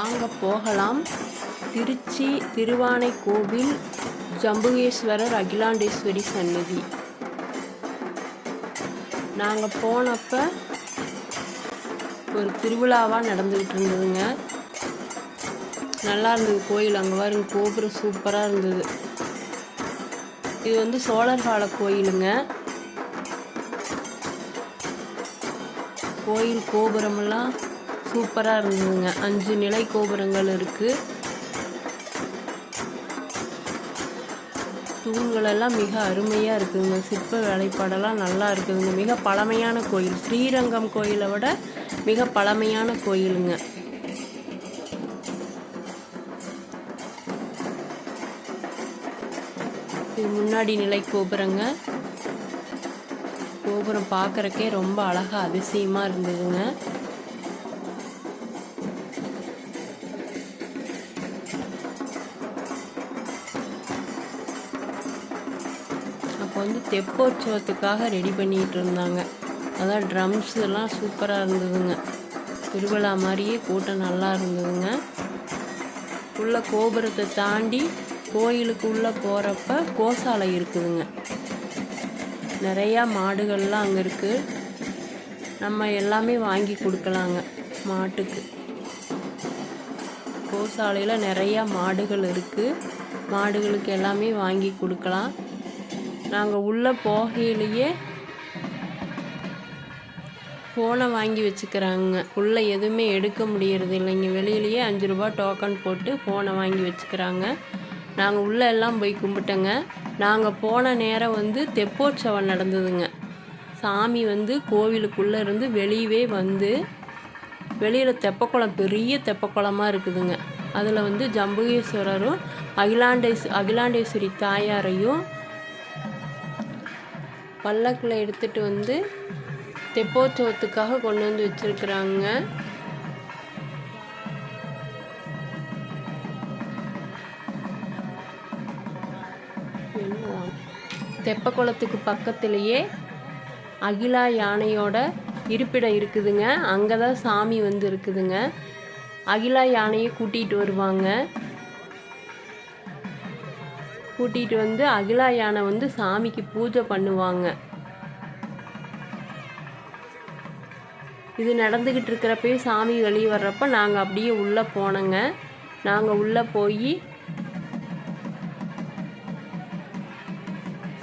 வாங்க போகலாம். திருச்சி திருவானைக்கோவில் ஜம்புகேஸ்வரர் அகிலாண்டேஸ்வரி சன்னதி. நாங்கள் போனப்ப ஒரு திருவிழாவாக நடந்துக்கிட்டு இருந்ததுங்க. நல்லா இருந்தது கோயில். அங்கே பாருங்க, கோபுரம் சூப்பராக இருந்தது. இது சோழர் கால கோயிலுங்க. கோயில் கோபுரமெல்லாம் சூப்பராக இருந்ததுங்க. 5 நிலை கோபுரங்கள் இருக்குது. தூண்களெல்லாம் மிக அருமையாக இருக்குதுங்க. சிற்ப வேலைப்பாடெல்லாம் நல்லா இருக்குதுங்க. மிக பழமையான கோயில். ஸ்ரீரங்கம் கோயிலை விட மிக பழமையான கோயிலுங்க. இது முன்னாடி நிலை கோபுரங்க. கோபுரம் பார்க்குறக்கே ரொம்ப அழகாக அதிசயமாக இருந்ததுங்க. அப்போ தெப்போற்சவத்துக்காக ரெடி பண்ணிகிட்டு இருந்தாங்க. அதான் ட்ரம்ஸ் எல்லாம் சூப்பராக இருந்ததுங்க. திருவிழா மாதிரியே கூட்டம் நல்லா இருந்ததுங்க. உள்ள கோபுரத்தை தாண்டி கோயிலுக்கு உள்ளே போகிறப்ப கோசாலை இருக்குதுங்க. நிறையா மாடுகள்லாம் அங்கே இருக்குது. நம்ம எல்லாமே வாங்கி கொடுக்கலாங்க மாட்டுக்கு. கோசாலையில் நிறையா மாடுகள் இருக்குது. மாடுகளுக்கு எல்லாமே வாங்கி கொடுக்கலாம். நாங்கள் உள்ளே போகையிலேயே ஃபோனை வாங்கி வச்சுக்கிறாங்க. உள்ளே எதுவுமே எடுக்க முடியறது இல்லைங்க. வெளியிலேயே 5 ரூபா டோக்கன் போட்டு ஃபோனை வாங்கி வச்சுக்கிறாங்க. நாங்கள் உள்ளே எல்லாம் போய் கும்பிட்டோங்க. நாங்கள் போன நேரம் தெப்போற்சவம் நடந்ததுங்க. சாமி கோவிலுக்குள்ளே இருந்து வெளியவே வெளியில் தெப்பக்குளம், பெரிய தெப்பக்குளமாக இருக்குதுங்க. அதில் ஜம்புகேஸ்வரரும் அகிலாண்டேஸ்வரி தாயாரையும் பல்லக்கில் எடுத்துகிட்டு தெப்போற்சவத்துக்காக கொண்டு வச்சுருக்குறாங்க. தெப்பக்குளத்துக்கு பக்கத்துலேயே அகிலா யானையோட இருப்பிடம் இருக்குதுங்க. அங்கே தான் சாமி இருக்குதுங்க. அகிலா யானையை கூட்டிகிட்டு வருவாங்க. கூட்டிகிட்டு அகிலா யானை சாமிக்கு பூஜை பண்ணுவாங்க. இது நடந்துக்கிட்டு இருக்கிறப்பயே சாமி வெளியே வர்றப்ப நாங்கள் அப்படியே உள்ளே போனோங்க. நாங்கள் உள்ளே போய்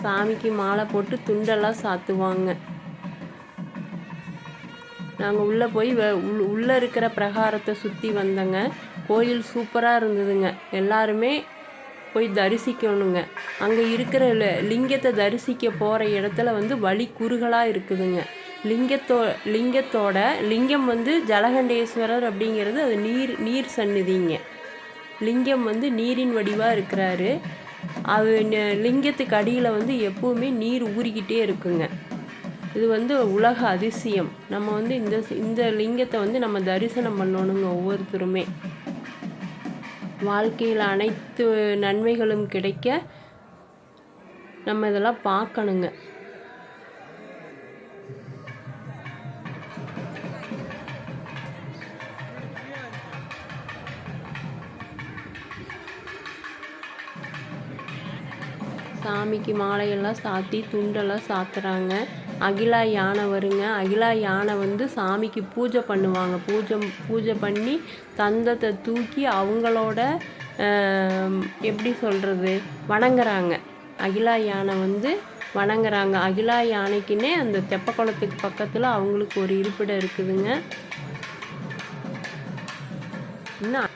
சாமிக்கு மாலை போட்டு துண்டெல்லாம் சாத்துவாங்க. நாங்கள் உள்ளே போய் உள்ளே இருக்கிற பிரகாரத்தை சுற்றி வந்தோங்க. கோயில் சூப்பராக இருந்ததுங்க. எல்லாருமே போய் தரிசிக்கணுங்க. அங்கே இருக்கிற லிங்கத்தை தரிசிக்க போகிற இடத்துல வழி குறுகலாக இருக்குதுங்க. லிங்கத்தோட லிங்கம் ஜலகண்டேஸ்வரர் அப்படிங்கிறது அது நீர் சந்நிதிங்க. லிங்கம் நீரின் வடிவாக இருக்கிறாரு. அது லிங்கத்துக்கு அடியில் எப்பவுமே நீர் ஊறிக்கிட்டே இருக்குங்க. இது உலக அதிசயம். நம்ம இந்த லிங்கத்தை நம்ம தரிசனம் பண்ணணுங்க. ஒவ்வொருத்தருமே வாழ்க்கையில் அனைத்து நன்மைகளும் கிடைக்க நம்ம இதெல்லாம் பார்க்கணுங்க. சாமிக்கு மாலையெல்லாம் சாத்தி துண்டெல்லாம் சாத்துறாங்க. அகிலா யானை வருங்க. அகிலா யானை சாமிக்கு பூஜை பண்ணுவாங்க. பூஜை பண்ணி தந்தத்தை தூக்கி அவங்களோட எப்படி சொல்கிறது, வணங்குறாங்க. அகிலா யானை வணங்குறாங்க. அகிலா யானைக்குன்னே அந்த தெப்பக்குளத்துக்கு பக்கத்தில் அவங்களுக்கு ஒரு இருப்பிடம் இருக்குதுங்க. இன்னும்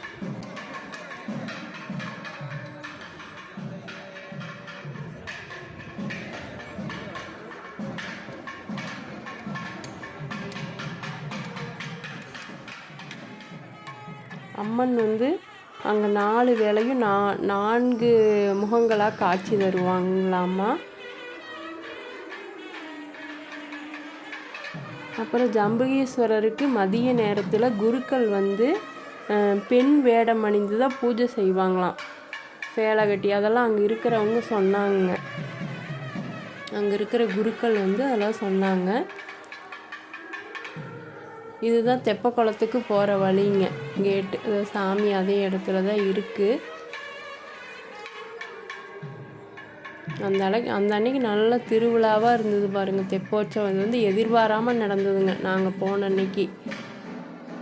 அம்மன் அங்கே 4 வேளையும் 4 முகங்களாக காட்சி தருவாங்களாமா. அப்புறம் ஜம்புகேஸ்வரருக்கு மதிய நேரத்தில் குருக்கள் பெண் வேடம் அணிந்து தான் பூஜை செய்வாங்களாம். சேலை கட்டி அதெல்லாம் அங்கே இருக்கிறவங்க சொன்னாங்க. அங்கே இருக்கிற குருக்கள் அதெல்லாம் சொன்னாங்க. இதுதான் தெப்பக்குளத்துக்கு போகிற வழிங்க, கேட்டு. சாமி அதே இடத்துல தான் இருக்குது. அந்த அன்னைக்கு நல்ல திருவிழாவாக இருந்தது பாருங்கள். தெப்போற்சவம் இது வந்து எதிர்பாராமல் நடந்ததுங்க. நாங்கள் போன அன்னைக்கு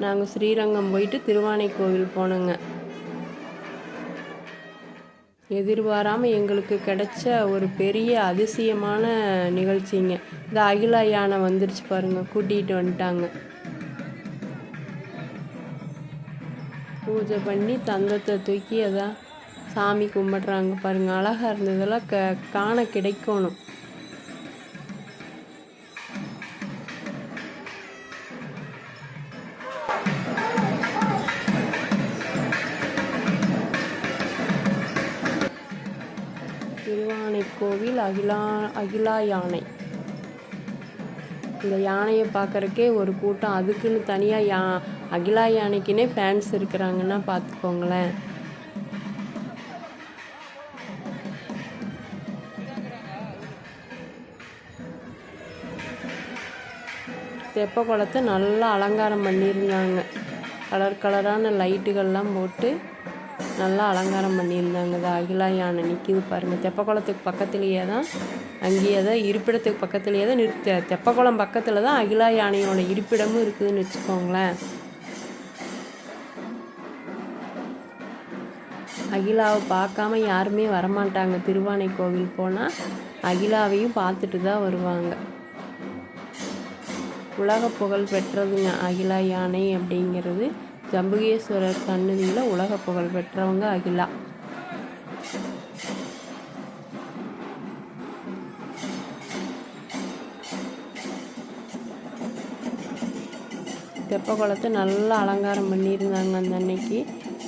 நாங்கள் ஸ்ரீரங்கம் போயிட்டு திருவானைக்கோவில் போனோங்க. எதிர்பாராமல் எங்களுக்கு கிடைச்ச ஒரு பெரிய அதிசயமான நிகழ்ச்சிங்க. இந்த அகிலா யானை வந்துருச்சு பாருங்கள், கூட்டிகிட்டு வந்துட்டாங்க. பூஜை பண்ணி தந்தத்தை தூக்கி அதான் சாமி கும்பிட்றாங்க பாருங்கள். அழகாக இருந்ததெல்லாம் காண கிடைக்கணும். திருவானைக்கோவில் அகிலா யானை. இந்த யானையை பார்க்குறக்கே ஒரு கூட்டம். அதுக்குன்னு தனியாக அகிலா யானைக்குன்னே ஃபேன்ஸ் இருக்கிறாங்கன்னா பார்த்துக்கோங்களேன். தெப்ப குளத்தை நல்லா அலங்காரம் பண்ணியிருந்தாங்க. கலர் கலரான லைட்டுகள்லாம் போட்டு நல்லா அலங்காரம் பண்ணியிருந்தாங்க. இது அகிலா யானை நிற்கிது பாருங்கள். தெப்பக்குளத்துக்கு பக்கத்துலேயே தான், அங்கேயே தான் இருப்பிடத்துக்கு பக்கத்துலேயே தான் தெப்பக்குளம் பக்கத்தில் தான் அகிலா யானையோட இருப்பிடமும் இருக்குதுன்னு வச்சுக்கோங்களேன். அகிலாவை பார்க்காம யாருமே வரமாட்டாங்க. திருவானைக்கோவில் போனால் அகிலாவையும் பார்த்துட்டு தான் வருவாங்க. உலக புகழ் பெற்றதுங்க அகிலா யானை அப்படிங்கிறது. ஜம்புகேஸ்வரர் சன்னதியில் உலக புகழ் பெற்றவங்க அகிலா. தெப்பக்குளத்தை நல்லா அலங்காரம் பண்ணியிருந்தாங்க அந்த அன்னைக்கு.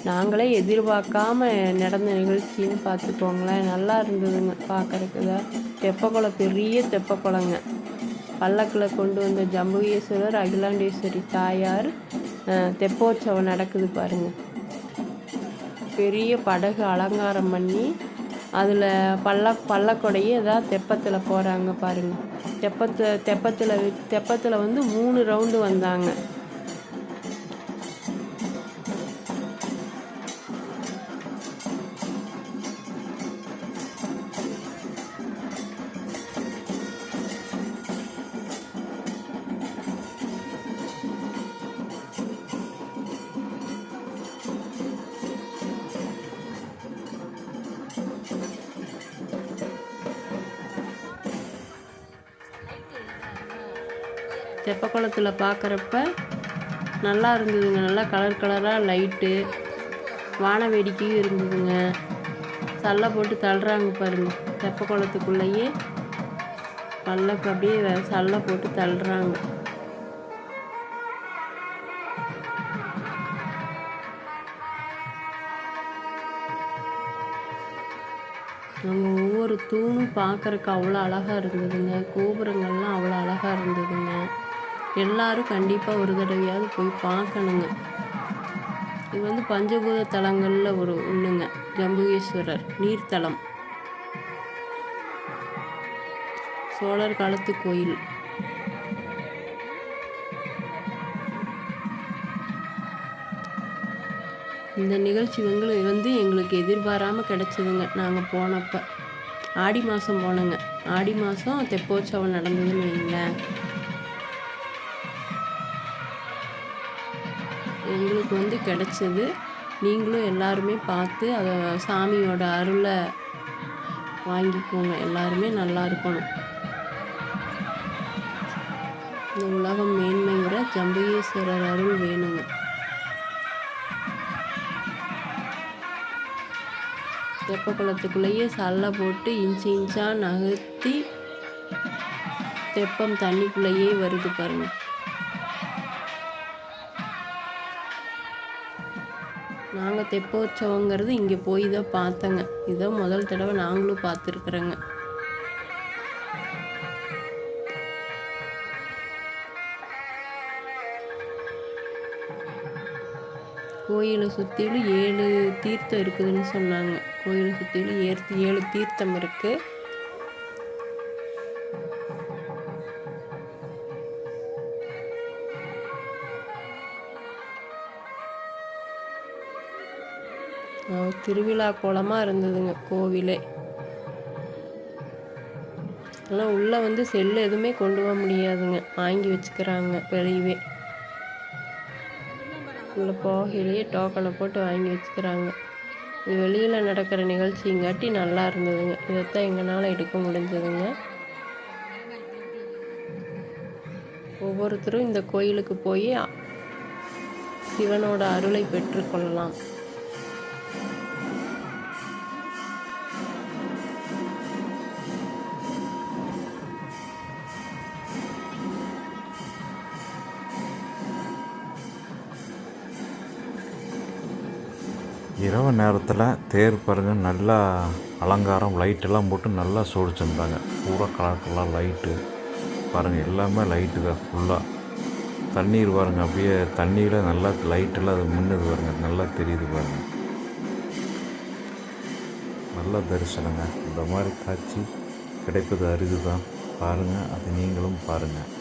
நாங்களே எதிர்பார்க்காம நடந்த நிகழ்ச்சின்னு பார்த்துக்கோங்களேன். நல்லா இருந்ததுங்க பார்க்குறதுக்கு தான். தெப்பக்குளம் பெரிய தெப்பக்குளங்க. பல்லக்கில் கொண்டு வந்த ஜம்புகேஸ்வரர் அகிலாண்டேஸ்வரி தாயார் தெப்போற்சவம் நடக்குது பாருங்கள். பெரிய படகு அலங்காரம் பண்ணி அதில் பல்லக்கொடையே ஏதாவது தெப்பத்தில் போகிறாங்க பாருங்கள். தெப்பத்தில் வந்து 3 ரவுண்டு வந்தாங்க. தெப்பக்குளத்தில் பார்க்குறப்ப நல்லா இருந்ததுங்க. நல்லா கலர் கலராக லைட்டு, வான வேடிக்கையும் இருந்ததுங்க. சல்லை போட்டு தள்ளுறாங்க பாருங்கள். தெப்பக்குளத்துக்குள்ளேயே பல்லக்கு அப்படியே சல்லை போட்டு தள்ளுறாங்க. நம்ம ஒவ்வொரு தூணும் பார்க்குறக்கு அவ்வளோ அழகாக இருந்ததுங்க. கோபுரங்கள்லாம் அவ்வளோ அழகாக இருந்ததுங்க. எல்லோரும் கண்டிப்பாக ஒரு தடவையாவது போய் பார்க்கணுங்க. இது வந்து பஞ்சபூத தலங்களில் ஒன்றுங்க. ஜம்புகேஸ்வரர் நீர்த்தலம், சோழர் காலத்து கோயில். இந்த நிகழ்ச்சி வந்து எங்களுக்கு எதிர்பாராமல் கிடச்சிதுங்க. நாங்கள் போனப்போ ஆடி மாதம் போனோங்க. ஆடி மாதம் தெப்போற்சவம் நடந்ததுன்னு வைங்களேன். எங்களுக்கு வந்து கிடச்சது. நீங்களும் எல்லாருமே பார்த்து அதை சாமியோட அருளை வாங்கிக்கோங்க. எல்லாருமே நல்லா இருக்கணும். இந்த உலகம் மேன்மையுற ஜம்புகேஸ்வரர் அருள் வேணுங்க. தெப்பக்குளத்துக்குள்ளேயே சல்லை போட்டு இன்ச்சு இன்ச்சாக நகர்த்தி தெப்பம் தண்ணிக்குள்ளேயே வருது பாருங்கள். நாங்கள் தெப்போற்சவங்கிறது இங்கே போய் தான் பார்த்தோங்க. இதான் முதல் தடவை நாங்களும் பார்த்துருக்குறோங்க. கோயிலை சுற்றிலும் 7 தீர்த்தம் இருக்குதுன்னு சொன்னாங்க. கோயிலை சுற்றிலும் 7 தீர்த்தம் இருக்குது. திருவிழா கோலமாக இருந்ததுங்க கோவிலே. ஆனால் உள்ளே வந்து செல்லு எதுவுமே கொண்டு போக முடியாதுங்க, வாங்கி வச்சுக்கிறாங்க வெளியவே. உள்ளே போகையிலேயே டோக்கனை போட்டு வாங்கி வச்சுக்கிறாங்க. இது வெளியில் நடக்கிற நிகழ்ச்சிங்காட்டி நல்லா இருந்ததுங்க. இதைத்தான் எங்களால் எடுக்க முடிஞ்சதுங்க. ஒவ்வொருத்தரும் இந்த கோயிலுக்கு போய் சிவனோட அருளை பெற்றுக்கொள்ளலாம். இரவு நேரத்தில் தேர் பாருங்க, நல்லா அலங்காரம் லைட்டெல்லாம் போட்டு நல்லா சோடிச்சுருந்தாங்க. பூரா கலர் லைட்டு பாருங்கள், எல்லாமே லைட்டு தான் ஃபுல்லாக. தண்ணீர் பாருங்கள், அப்படியே தண்ணியில் நல்லா லைட்டெல்லாம் அது மின்னுது பாருங்கள், நல்லா தெரியுது பாருங்கள். நல்ல தரிசனங்க. இந்த மாதிரி காட்சி கிடைப்பது அரிது தான். பாருங்கள், அது நீங்களும் பாருங்கள்.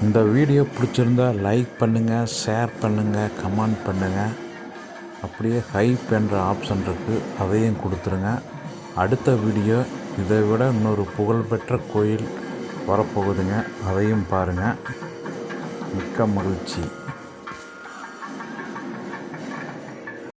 இந்த வீடியோ பிடிச்சிருந்தா லைக் பண்ணுங்கள், ஷேர் பண்ணுங்கள், கமெண்ட் பண்ணுங்கள். அப்படியே ஹைப் என்ற ஆப்ஷன் இருக்குது, அதையும் கொடுத்துருங்க. அடுத்த வீடியோ இதை விட இன்னொரு புகழ்பெற்ற கோயில் வரப்போகுதுங்க, அதையும் பாருங்கள். மிக்க மகிழ்ச்சி.